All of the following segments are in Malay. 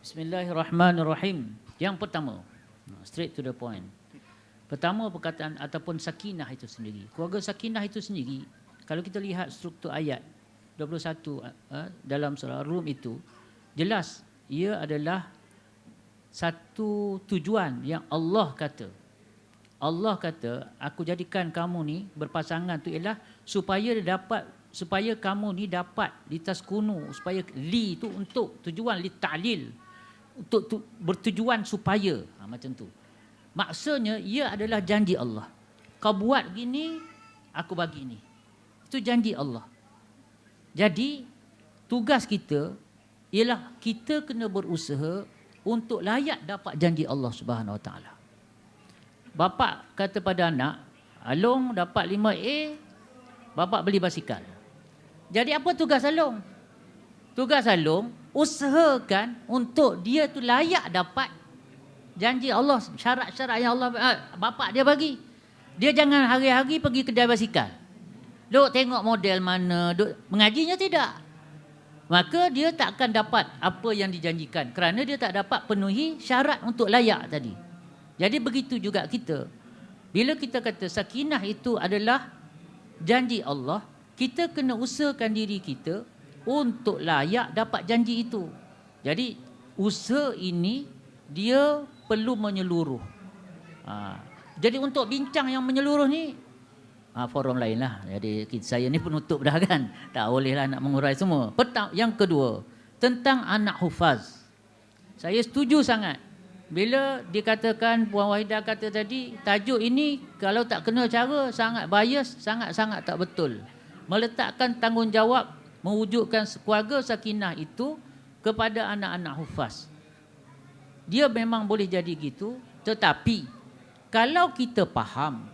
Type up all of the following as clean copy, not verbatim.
Bismillahirrahmanirrahim. Yang pertama, straight to the point. Pertama perkataan ataupun sakinah itu sendiri. Keluarga sakinah itu sendiri, kalau kita lihat struktur ayat 21 dalam surah Rum itu, jelas ia adalah satu tujuan yang Allah kata. Allah kata, aku jadikan kamu ni berpasangan tu ialah supaya kamu ni dapat litaskunu, supaya li tu untuk tujuan li ta'lil, untuk bertujuan supaya macam tu. Maksudnya ia adalah janji Allah. Kau buat gini, aku bagi ni. Itu janji Allah. Jadi tugas kita ialah kita kena berusaha untuk layak dapat janji Allah Subhanahu Wa Taala. Bapa kata pada anak, Along dapat 5A, bapa beli basikal. Jadi apa tugas Along? Tugas Along usahakan untuk dia tu layak dapat janji Allah, syarat-syarat yang Allah bapa dia bagi. Dia jangan hari-hari pergi kedai basikal, duk tengok model mana, duk mengajinya tidak. Maka dia tak akan dapat apa yang dijanjikan kerana dia tak dapat penuhi syarat untuk layak tadi. Jadi begitu juga kita. Bila kita kata sakinah itu adalah janji Allah, kita kena usahakan diri kita untuk layak dapat janji itu. Jadi usaha ini dia perlu menyeluruh. Jadi untuk bincang yang menyeluruh ni, forum lain lah. Jadi saya ni penutup dah kan. Tak bolehlah nak mengurai semua. Yang kedua, tentang anak hufaz. Saya setuju sangat. Bila dikatakan Puan Wahidah kata tadi, tajuk ini kalau tak kena cara sangat bias, sangat-sangat tak betul. Meletakkan tanggungjawab mewujudkan keluarga sakinah itu kepada anak-anak hufaz. Dia memang boleh jadi gitu, tetapi kalau kita faham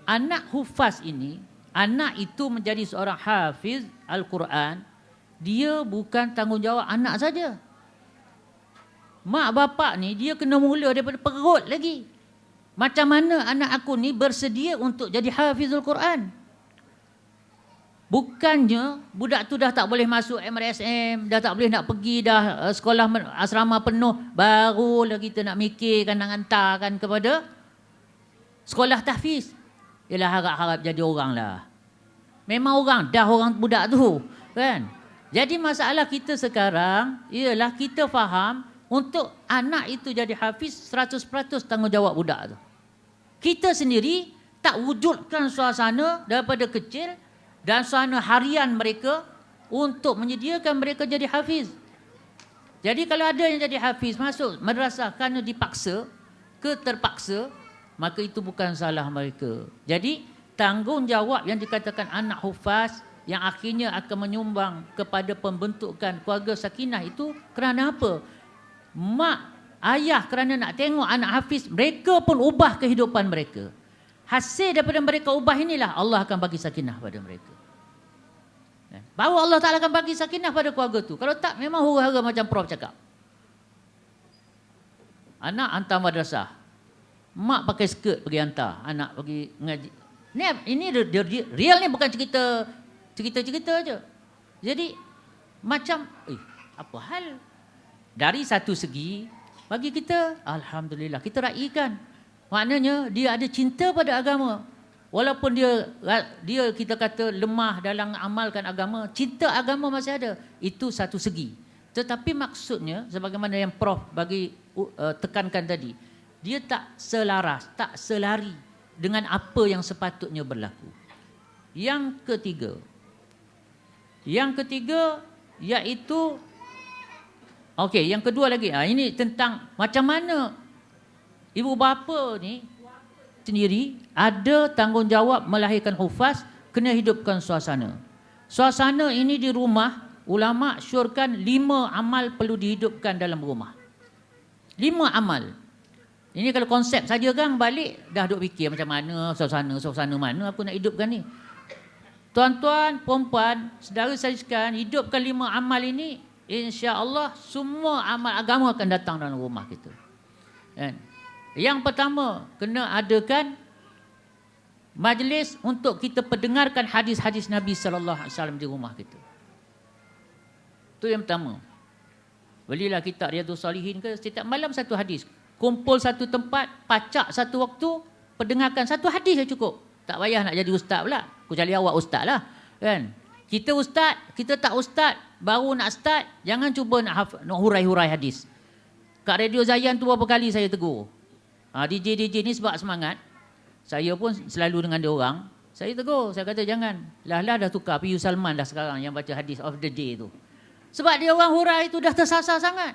anak hufaz ini, anak itu menjadi seorang hafiz Al-Quran, dia bukan tanggungjawab anak saja. Mak bapak ni dia kena mula daripada perut lagi. Macam mana anak aku ni bersedia untuk jadi hafizul Quran? Bukannya budak tu dah tak boleh masuk MRSM, dah tak boleh nak pergi dah sekolah asrama penuh, barulah kita nak mikirkan, nak hantarkan kepada sekolah tahfiz. Ialah harap-harap jadi orang lah. Memang orang, dah orang budak tu kan. Jadi masalah kita sekarang ialah kita faham untuk anak itu jadi hafiz 100% tanggungjawab budak tu. Kita sendiri tak wujudkan suasana daripada kecil dan suasana harian mereka untuk menyediakan mereka jadi hafiz. Jadi kalau ada yang jadi hafiz masuk madrasah kerana dipaksa ke terpaksa, maka itu bukan salah mereka. Jadi tanggungjawab yang dikatakan anak hufaz yang akhirnya akan menyumbang kepada pembentukan keluarga sakinah itu kerana apa? Mak, ayah kerana nak tengok anak hafiz, mereka pun ubah kehidupan mereka. Hasil daripada mereka ubah inilah Allah akan bagi sakinah pada mereka. Baru Allah Ta'ala akan bagi sakinah pada keluarga tu. Kalau tak, memang hura-hara macam Prof cakap. Anak hantar madrasah, mak pakai skirt pergi hantar anak pergi ngaji. Ini real ni, bukan cerita-cerita aja. Jadi macam apa hal? Dari satu segi bagi kita alhamdulillah kita raikan. Maknanya dia ada cinta pada agama. Walaupun dia kita kata lemah dalam amalkan agama, cinta agama masih ada. Itu satu segi. Tetapi maksudnya sebagaimana yang Prof bagi tekankan tadi, dia tak selaras, tak selari dengan apa yang sepatutnya berlaku. Yang ketiga iaitu yang kedua lagi. Ini tentang macam mana ibu bapa ni sendiri ada tanggungjawab melahirkan hufaz, kena hidupkan suasana. Suasana ini di rumah, ulama syorkan 5 amal perlu dihidupkan dalam rumah. 5 amal. Ini kalau konsep saja kan balik dah duk fikir macam mana suasana mana aku nak hidupkan ni. Tuan-tuan, puan-puan, saudara saya sekalian, hidupkan 5 amal ini, insya-Allah semua amal agama akan datang dalam rumah kita. Kan? Yang pertama, kena adakan majlis untuk kita pendengarkan hadis-hadis Nabi sallallahu alaihi wasallam di rumah kita. Itu yang pertama. Belilah kitab Riyadhus Salihin ke, setiap malam satu hadis. Kumpul satu tempat, pacak satu waktu, pendengarkan satu hadis je cukup. Tak payah nak jadi ustaz pula. Kecuali awak ustaz lah. Kan? Kita ustaz, kita tak ustaz, baru nak start, jangan cuba nak hurai-hurai hadis. Kat Radio Zayan tu berapa kali saya tegur. DJ ni sebab semangat. Saya pun selalu dengan dia orang. Saya tegur, saya kata jangan. Lah dah tukar, PU Salman dah sekarang yang baca hadis of the day tu. Sebab dia orang hurai tu dah tersasar sangat.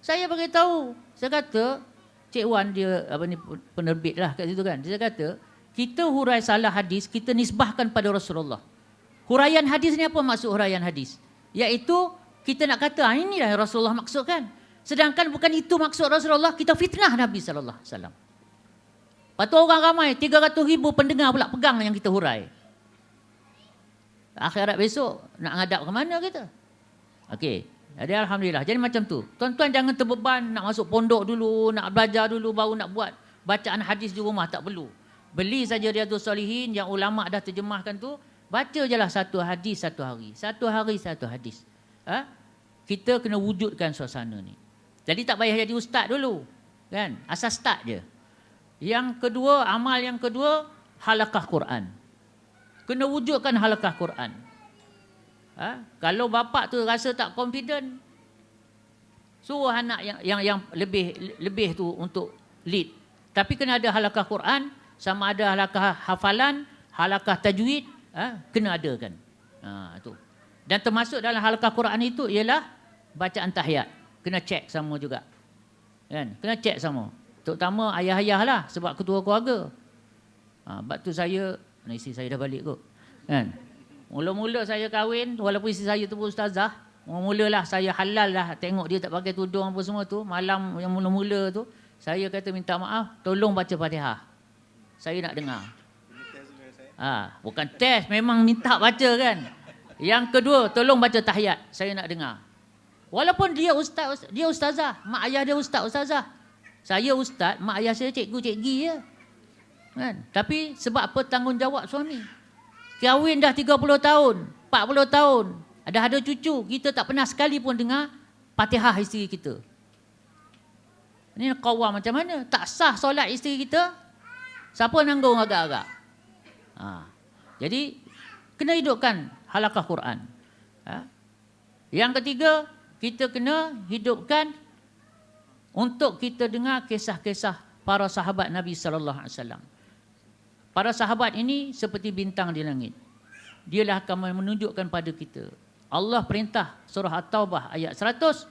Saya beritahu, saya kata, Cik Wan dia penerbit lah kat situ kan. Dia kata, kita hurai salah hadis, kita nisbahkan pada Rasulullah. Huraian hadis ni apa maksud huraian hadis? Iaitu kita nak kata inilah yang Rasulullah maksudkan. Sedangkan bukan itu maksud Rasulullah, kita fitnah Nabi sallallahu alaihi wasallam. Lepas tu orang ramai, 300,000 pendengar pula pegang yang kita hurai. Akhirat besok, nak ngadap ke mana kita? Okey, jadi Alhamdulillah. Jadi macam tu. Tuan-tuan jangan terbeban nak masuk pondok dulu, nak belajar dulu, baru nak buat bacaan hadis di rumah, tak perlu. Beli saja Riyadhus Salihin yang ulama' dah terjemahkan tu, baca je lah satu hadis satu hari. Satu hari satu hadis. Kita kena wujudkan suasana ni. Jadi tak payah jadi ustaz dulu. Kan? Asal start je. Yang kedua, amal yang kedua, halaqah Quran. Kena wujudkan halaqah Quran. Kalau bapak tu rasa tak confident, suruh anak yang lebih tu untuk lead. Tapi kena ada halaqah Quran, sama ada halaqah hafalan, halaqah tajwid, kena adakan. Tu. Dan termasuk dalam halaqah Quran itu ialah bacaan tahiyat. Kena cek sama juga. Kan? Kena cek sama. Terutama ayah-ayah lah, sebab ketua keluarga. Sebab tu saya, isteri saya dah balik kot. Kan? Mula-mula saya kahwin, walaupun isteri saya tu pun ustazah, mula-mulalah saya halal lah tengok dia tak pakai tudung apa semua tu. Malam yang mula-mula tu, saya kata minta maaf, tolong baca Fatihah. Saya nak dengar. Bukan test, memang minta baca kan. Yang kedua, tolong baca tahiyat. Saya nak dengar. Walaupun dia ustazah, mak ayah dia ustazah. Saya ustaz, mak ayah saya cikgu-cikgi je. Kan? Tapi sebab apa tanggungjawab suami? Kahwin dah 30 tahun, 40 tahun, dah ada cucu, kita tak pernah sekali pun dengar Fatihah isteri kita. Ini qawam macam mana? Tak sah solat isteri kita, siapa nanggung agak-agak? Jadi, kena hidupkan halaqah Quran. Yang ketiga, kita kena hidupkan untuk kita dengar kisah-kisah para sahabat Nabi sallallahu alaihi wasallam. Para sahabat ini seperti bintang di langit. Dialah akan menunjukkan pada kita. Allah perintah surah At-Taubah ayat 100,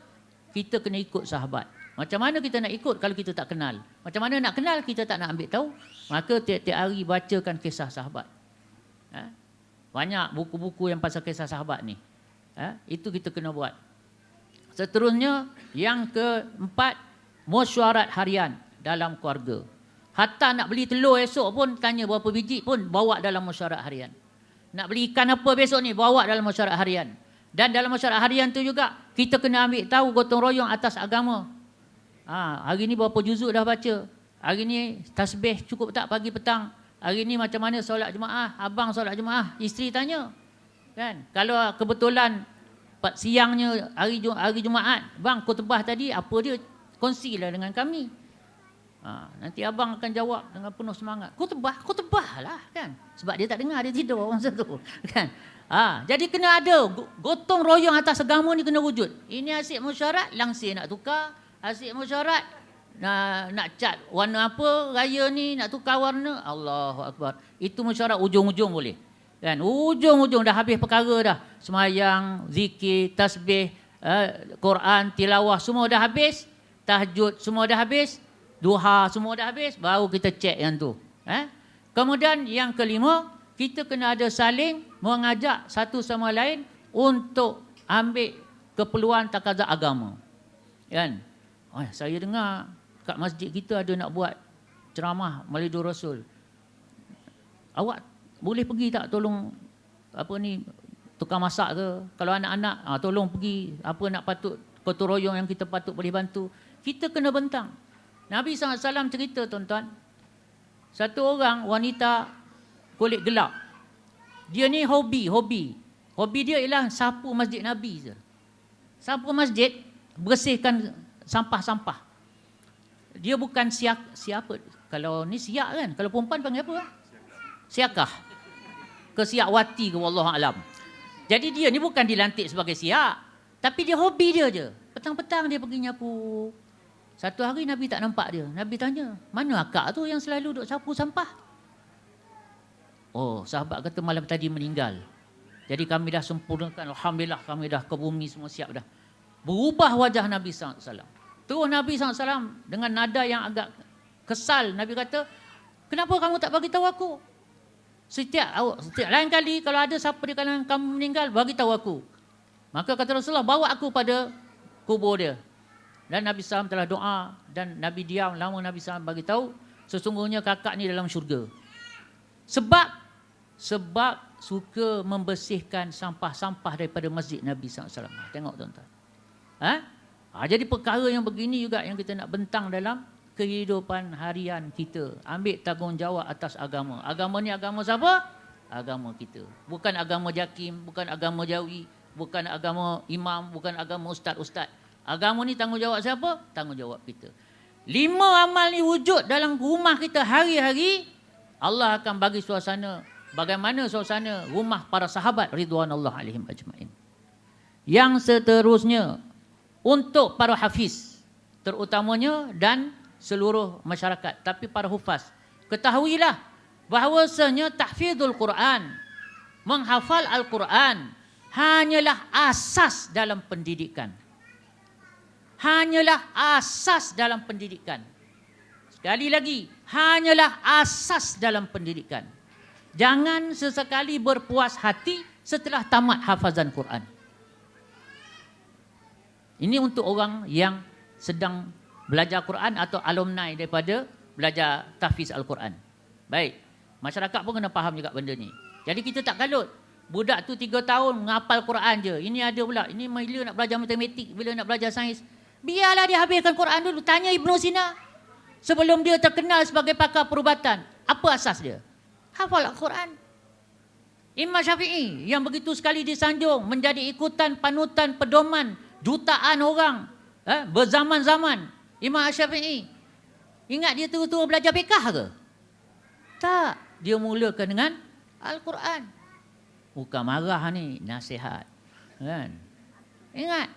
kita kena ikut sahabat. Macam mana kita nak ikut kalau kita tak kenal? Macam mana nak kenal kita tak nak ambil tahu? Maka tiap-tiap hari bacakan kisah sahabat. Banyak buku-buku yang pasal kisah sahabat ni. Itu kita kena buat. Seterusnya, yang keempat, mesyuarat harian dalam keluarga. Hatta nak beli telur esok pun tanya berapa biji pun bawa dalam mesyuarat harian. Nak beli ikan apa besok ni bawa dalam mesyuarat harian. Dan dalam mesyuarat harian tu juga kita kena ambil tahu gotong royong atas agama. Hari ni berapa juzuk dah baca? Hari ni tasbih cukup tak pagi petang? Hari ni macam mana solat jemaah? Abang solat jemaah, isteri tanya. Kan? Kalau kebetulan siangnya hari Jumaat, bang khutbah tadi apa dia? Kongsilah dengan kami. Nanti abang akan jawab dengan penuh semangat. Khutbah lah kan. Sebab dia tak dengar, dia tidur masa tu. Kan? Jadi kena ada gotong royong atas agama ni kena wujud. Ini asyik mesyuarat, langsir nak tukar. Asyik mesyuarat, nak cat warna apa raya ni, nak tukar warna. Allahu Akbar. Itu mesyuarat ujung-ujung boleh. Kan? Ujung-ujung dah habis perkara dah. Semayang, zikir, tasbih, Quran, tilawah semua dah habis. Tahajud semua dah habis. Duha semua dah habis. Baru kita cek yang tu. Kemudian yang kelima, kita kena ada saling mengajak satu sama lain untuk ambil keperluan takaza agama. Kan? Saya dengar kat masjid kita ada nak buat ceramah Maulidur Rasul. Awak boleh pergi tak tolong tukang masak ke? Kalau anak-anak tolong pergi nak patut gotong royong yang kita patut boleh bantu. Kita kena bentang. Nabi SAW cerita tuan-tuan, satu orang wanita kulit gelap. Dia ni hobi dia ialah sapu masjid Nabi je. Sapu masjid, bersihkan sampah-sampah. Dia bukan siapa. Kalau ni siak kan, kalau perempuan panggil apa? Siakah. Ke siakwati ke wallahu alam. Jadi dia ni bukan dilantik sebagai siak, tapi dia hobi dia je. Petang-petang dia pergi nyapu. Satu hari Nabi tak nampak dia. Nabi tanya, mana akak tu yang selalu duk sapu sampah? Oh, sahabat kata malam tadi meninggal. Jadi kami dah sempurnakan. Alhamdulillah kami dah ke bumi semua siap dah. Berubah wajah Nabi SAW. Terus Nabi SAW dengan nada yang agak kesal. Nabi kata, kenapa kamu tak bagi tahu aku? Setiap lain kali kalau ada siapa di kalangan kamu meninggal, bagi tahu aku. Maka kata Rasulullah, bawa aku pada kubur dia. Dan Nabi SAW telah doa dan Nabi diam. Lama Nabi SAW bagi tahu, sesungguhnya kakak ni dalam syurga. Sebab suka membersihkan sampah-sampah daripada masjid Nabi SAW. Tengok tuan-tuan. Jadi perkara yang begini juga yang kita nak bentang dalam kehidupan harian kita. Ambil tanggungjawab atas agama. Agama ni agama siapa? Agama kita. Bukan agama Jakim, bukan agama Jawi, bukan agama imam, bukan agama ustaz-ustaz. Agama ni tanggungjawab siapa? Tanggungjawab kita. 5 amal ni wujud dalam rumah kita hari-hari, Allah akan bagi suasana. Bagaimana suasana rumah para sahabat ridwanullah alaihim ajmain. Yang seterusnya, untuk para hafiz terutamanya dan seluruh masyarakat, tapi para hufaz, ketahuilah bahawasanya tahfizul Quran, menghafal Al-Quran hanyalah asas dalam pendidikan. Hanyalah asas dalam pendidikan. Sekali lagi, hanyalah asas dalam pendidikan. Jangan sesekali berpuas hati setelah tamat hafazan Quran. Ini untuk orang yang sedang belajar Quran atau alumni daripada belajar tahfiz Al-Quran. Baik, masyarakat pun kena faham juga benda ni. Jadi kita tak kalut. Budak tu 3 tahun menghafal Quran je. Ini ada pula, ini bila nak belajar matematik, bila nak belajar sains. Biarlah dia habiskan Quran dulu. Tanya Ibnu Sina. Sebelum dia terkenal sebagai pakar perubatan, apa asas dia? Hafal Al-Quran. Imam Syafi'i yang begitu sekali disanjung menjadi ikutan, panutan, pedoman jutaan orang berzaman-zaman. Imam Syafi'i. Ingat dia tua-tua belajar fiqh ke? Tak. Dia mulakan dengan Al-Quran. Bukan marah ni, nasihat. Kan? Ingat.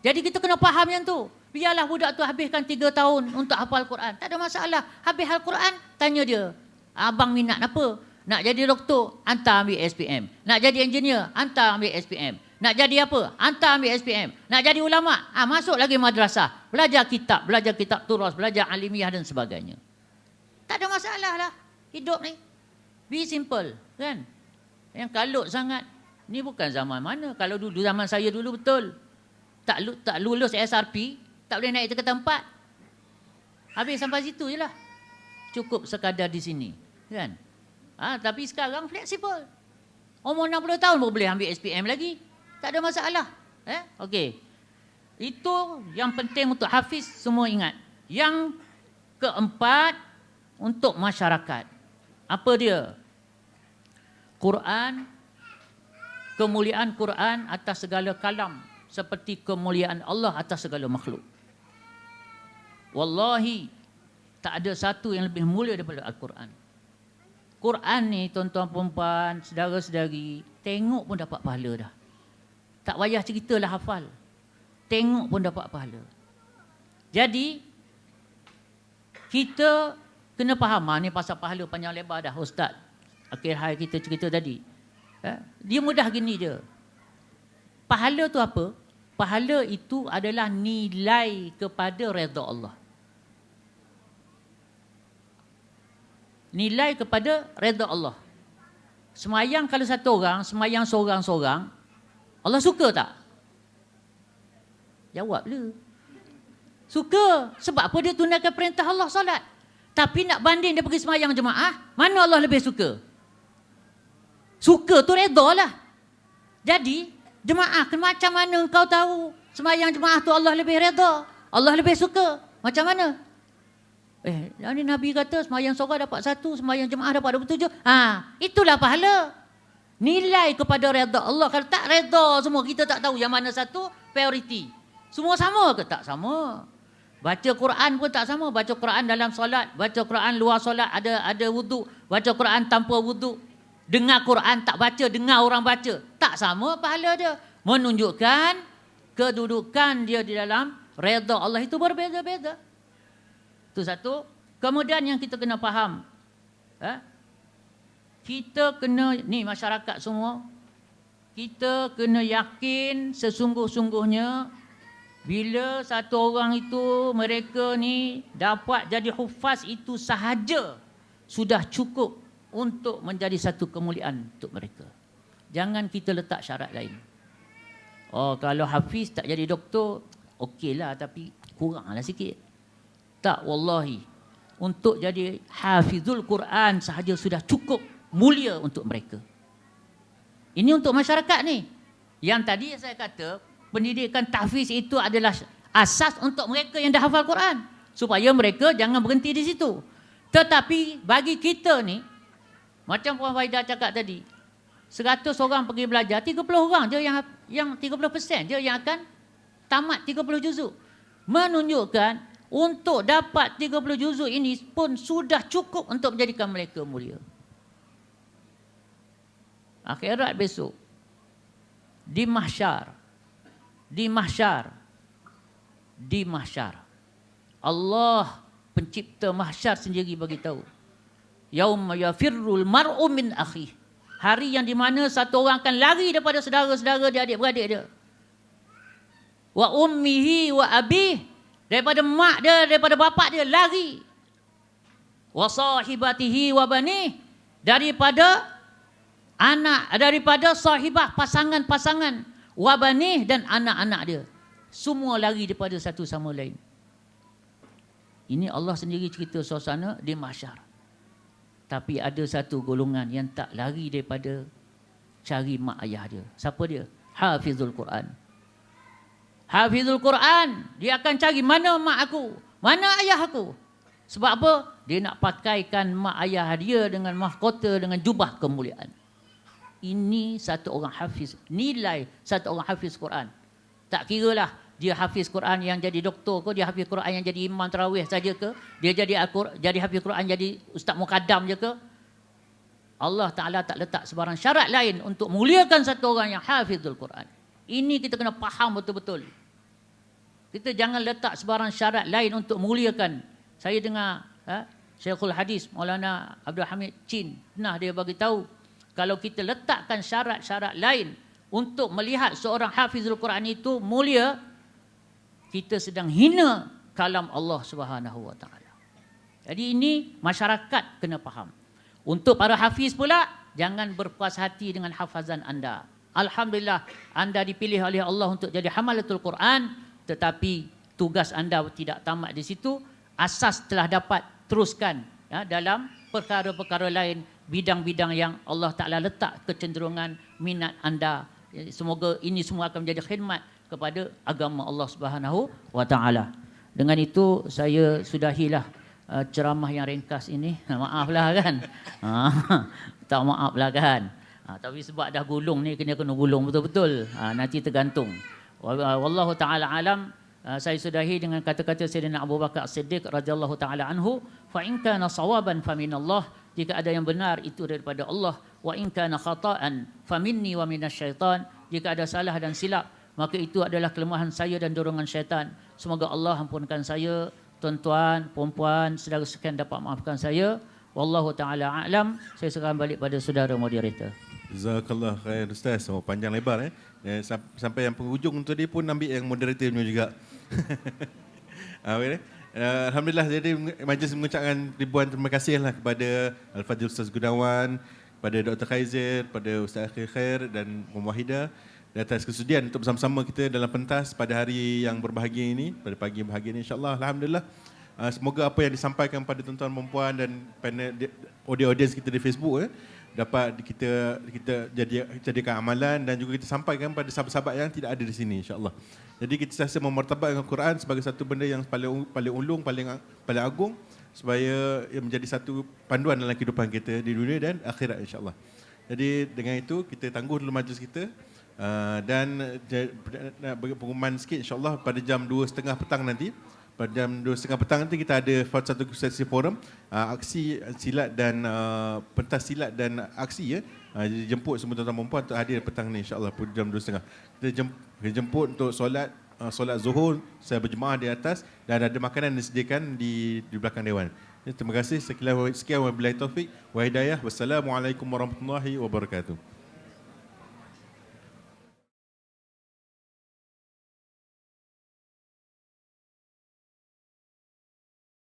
Jadi kita kena faham yang tu. Biarlah budak tu habiskan 3 tahun untuk hafal Quran. Tak ada masalah. Habis Al-Quran, tanya dia. Abang minat apa? Nak jadi doktor, hantar ambil SPM. Nak jadi engineer, hantar ambil SPM. Nak jadi apa? Hantar ambil SPM. Nak jadi ulama, masuk lagi madrasah. Belajar kitab turas, belajar alimiah dan sebagainya. Tak ada masalah lah hidup ni. Be simple, kan? Yang kalut sangat. Ni bukan zaman mana. Kalau dulu zaman saya dulu betul. Tak lulus SRP, tak boleh naik ke tempat. Habis sampai situ je lah. Cukup sekadar di sini. Kan? Tapi sekarang fleksibel. Umur 60 tahun baru boleh ambil SPM lagi. Tak ada masalah. Okey. Itu yang penting untuk hafiz, semua ingat. Yang keempat, untuk masyarakat. Apa dia? Quran, kemuliaan Quran atas segala kalam. Seperti kemuliaan Allah atas segala makhluk. Wallahi, tak ada satu yang lebih mulia daripada Al-Quran. Quran ni, tuan-tuan perempuan, saudara-saudari, tengok pun dapat pahala dah. Tak payah ceritalah hafal. Tengok pun dapat pahala. Jadi, kita kena faham, ni pasal pahala panjang lebar dah, Ustaz. Akhir hari kita cerita tadi. Dia mudah gini je. Pahala tu apa? Pahala itu adalah nilai kepada redha Allah. Nilai kepada redha Allah. Semayang kalau satu orang, semayang seorang-seorang, Allah suka tak? Jawablah. Suka. Sebab apa? Dia tunaikan perintah Allah solat. Tapi nak banding dia pergi semayang jemaah, mana Allah lebih suka? Suka tu redha lah. Jadi, jemaah, macam mana engkau tahu semayang jemaah tu Allah lebih redha? Allah lebih suka. Macam mana? Ini Nabi kata semayang seorang dapat 1, semayang jemaah dapat 27. Itulah pahala. Nilai kepada redha Allah. Kalau tak redha semua, kita tak tahu yang mana satu prioriti. Semua sama ke? Tak sama. Baca Quran pun tak sama. Baca Quran dalam solat, baca Quran luar solat, ada wuduk, baca Quran tanpa wuduk. Dengar Quran tak baca, dengar orang baca. Tak sama pahala dia. Menunjukkan kedudukan dia di dalam redha Allah itu berbeza-beza. Itu satu. Kemudian yang kita kena faham. Kita kena, ni masyarakat semua, kita kena yakin sesungguh-sungguhnya bila satu orang itu, mereka ni dapat jadi hufaz itu sahaja sudah cukup untuk menjadi satu kemuliaan untuk mereka. Jangan kita letak syarat lain. Oh, kalau hafiz tak jadi doktor, okeylah, tapi kuranglah sikit. Tak, wallahi. Untuk jadi hafizul Quran sahaja sudah cukup mulia untuk mereka. Ini untuk masyarakat ni. Yang tadi saya kata, pendidikan tahfiz itu adalah asas untuk mereka yang dah hafal Quran. Supaya mereka jangan berhenti di situ. Tetapi bagi kita ni, macam Puan Faidah cakap tadi, 100 orang pergi belajar, 30 orang je yang 30% je yang akan tamat 30 juzuk. Menunjukkan untuk dapat 30 juzuk ini pun sudah cukup untuk menjadikan mereka mulia. Akhirat besok, di mahsyar, Allah pencipta mahsyar sendiri bagi tahu, yauma yafirrul mar'u min akhihi, hari yang di mana satu orang akan lari daripada saudara-saudara dia, adik-beradik dia. Wa ummihi wa abih, daripada mak dia, daripada bapak dia lari. Wa sahibatihi wa banih, daripada anak, daripada sahibah, pasangan-pasangan, wa banih, dan anak-anak dia. Semua lari daripada satu sama lain. Ini Allah sendiri cerita suasana di mahsyar. Tapi ada satu golongan yang tak lari daripada cari mak ayah dia. Siapa dia? Hafizul Quran. Hafizul Quran, dia akan cari mana mak aku, mana ayah aku. Sebab apa? Dia nak pakaikan mak ayah dia dengan mahkota, dengan jubah kemuliaan. Ini satu orang hafiz. Nilai satu orang hafiz Quran. Tak kiralah dia hafiz Quran yang jadi doktor ke, dia hafiz Quran yang jadi imam tarawih saja ke, dia jadi hafiz Quran jadi ustaz muqaddam je ke. Allah Ta'ala tak letak sebarang syarat lain untuk muliakan satu orang yang hafizul Quran. Ini kita kena faham betul-betul. Kita jangan letak sebarang syarat lain untuk muliakan. Saya dengar Syekhul Hadis Maulana Abdul Hamid Chin pernah dia bagi tahu, kalau kita letakkan syarat-syarat lain untuk melihat seorang hafizul Quran itu mulia, kita sedang hina kalam Allah Subhanahu Wa Taala. Jadi ini masyarakat kena faham. Untuk para hafiz pula, jangan berpuas hati dengan hafazan anda. Alhamdulillah, anda dipilih oleh Allah untuk jadi hamalatul Quran, tetapi tugas anda tidak tamat di situ. Asas telah dapat, teruskan dalam perkara-perkara lain, bidang-bidang yang Allah Ta'ala letak kecenderungan minat anda. Semoga ini semua akan menjadi khidmat kepada agama Allah Subhanahu Wa Taala. Dengan itu saya sudahilah ceramah yang ringkas ini. Maaflah kan. Tak maaflah kan. Tapi sebab dah gulung ni, kena gulung betul-betul. Nanti tergantung. Wallahu taala alam. Saya sudahi dengan kata-kata Sayyidina Abu Bakar As-Siddiq radhiyallahu taala anhu, fa in kana sawaban fa minallah, jika ada yang benar itu daripada Allah, wa in kana khata'an fa minni wa minasyaitan, jika ada salah dan silap maka itu adalah kelemahan saya dan dorongan syaitan. Semoga Allah ampunkan saya, tuan-tuan, puan-puan, saudara sekalian dapat maafkan saya. Wallahu taala a'lam. Saya serahkan balik pada saudara moderator. Jazakallah khair Ustaz. Oh, panjang lebar sampai yang penghujung tadi pun ambil yang moderator punya juga. Alhamdulillah, jadi majlis mengucapkan ribuan terima kasihlah kepada Al-Fadhil Ustaz Gunawan, kepada Dr. Khaizir, kepada Ustaz Akhil Khair dan Puan Wahidah di atas kesudian untuk bersama-sama kita dalam pentas pada hari yang berbahagia ini, pada pagi yang bahagia ini, insya-Allah. Alhamdulillah. Semoga apa yang disampaikan pada tuan-tuan dan puan dan panel audiens kita di Facebook dapat kita jadikan amalan dan juga kita sampaikan pada sahabat-sahabat yang tidak ada di sini, insya-Allah. Jadi kita sentiasa memartabatkan Al-Quran sebagai satu benda yang paling ulung, paling agung, supaya ia menjadi satu panduan dalam kehidupan kita di dunia dan akhirat, insya-Allah. Jadi dengan itu kita tangguh dulu majlis kita. Dan nak bagi pengumuman sikit, insyaAllah pada jam 2:30 petang nanti, pada jam 2:30 petang nanti kita ada satu sesi forum aksi silat dan pentas silat dan aksi ya. Jadi jemput semua tuan-tuan perempuan untuk hadir petang ni insyaAllah pada jam 2:30. Kita jemput untuk solat Zuhur saya berjemaah di atas dan ada makanan disediakan di belakang dewan. Terima kasih. Sekian wabillahi taufik wa hidayah. Wassalamualaikum warahmatullahi wabarakatuh.